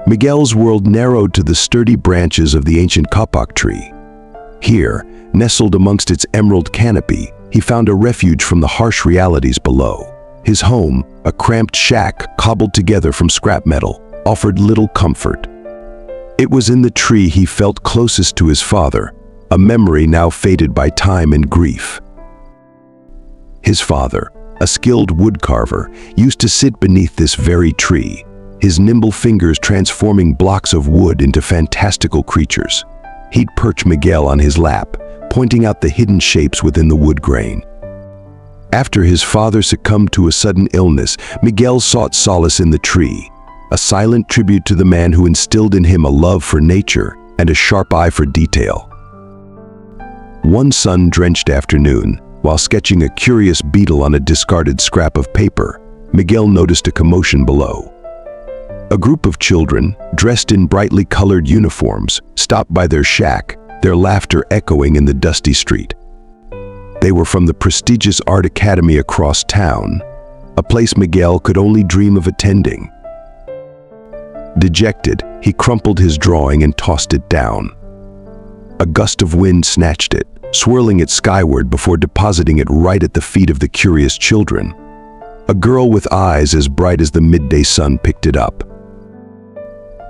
Miguel's world narrowed to the sturdy branches of the ancient kapok tree. Here, nestled amongst its emerald canopy, he found a refuge from the harsh realities below. His home, a cramped shack cobbled together from scrap metal, offered little comfort. It was in the tree he felt closest to his father, a memory now faded by time and grief. His father, a skilled woodcarver, used to sit beneath this very tree, his nimble fingers transforming blocks of wood into fantastical creatures. He'd perch Miguel on his lap, pointing out the hidden shapes within the wood grain. After his father succumbed to a sudden illness, Miguel sought solace in the tree, a silent tribute to the man who instilled in him a love for nature and a sharp eye for detail. One sun-drenched afternoon, while sketching a curious beetle on a discarded scrap of paper, Miguel noticed a commotion below. A group of children, dressed in brightly colored uniforms, stopped by their shack, their laughter echoing in the dusty street. They were from the prestigious art academy across town, a place Miguel could only dream of attending. Dejected, he crumpled his drawing and tossed it down. A gust of wind snatched it, swirling it skyward before depositing it right at the feet of the curious children. A girl with eyes as bright as the midday sun picked it up.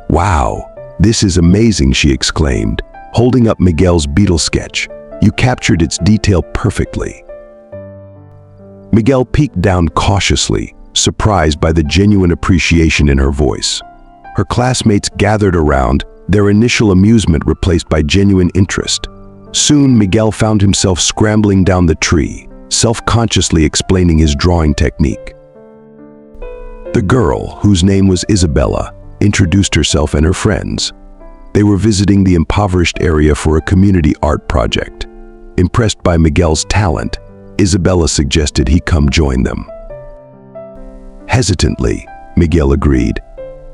"Wow, this is amazing," she exclaimed, holding up Miguel's beetle sketch. "You captured its detail perfectly." Miguel peeked down cautiously, surprised by the genuine appreciation in her voice. Her classmates gathered around, their initial amusement replaced by genuine interest. Soon, Miguel found himself scrambling down the tree, self-consciously explaining his drawing technique. The girl, whose name was Isabella, introduced herself and her friends. They were visiting the impoverished area for a community art project. Impressed by Miguel's talent, Isabella suggested he come join them. Hesitantly, Miguel agreed.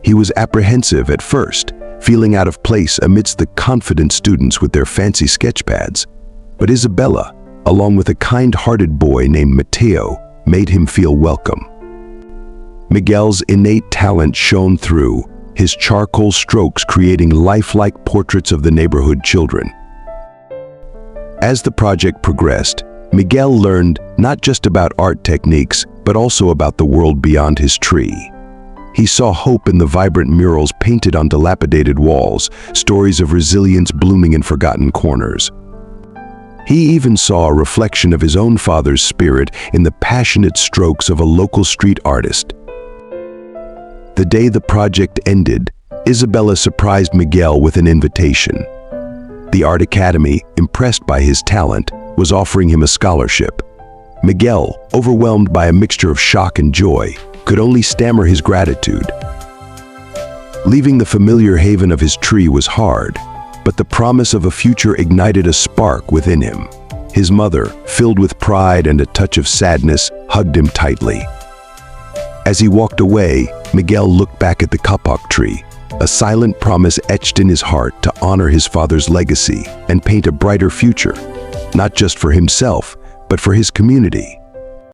He was apprehensive at first, feeling out of place amidst the confident students with their fancy sketchpads. But Isabella, along with a kind-hearted boy named Mateo, made him feel welcome. Miguel's innate talent shone through, his charcoal strokes creating lifelike portraits of the neighborhood children. As the project progressed, Miguel learned not just about art techniques, but also about the world beyond his tree. He saw hope in the vibrant murals painted on dilapidated walls, stories of resilience blooming in forgotten corners. He even saw a reflection of his own father's spirit in the passionate strokes of a local street artist. The day the project ended, Isabella surprised Miguel with an invitation. The Art Academy, impressed by his talent, was offering him a scholarship. Miguel, overwhelmed by a mixture of shock and joy, could only stammer his gratitude. Leaving the familiar haven of his tree was hard, but the promise of a future ignited a spark within him. His mother, filled with pride and a touch of sadness, hugged him tightly. As he walked away, Miguel looked back at the kapok tree, a silent promise etched in his heart to honor his father's legacy and paint a brighter future, not just for himself, but for his community.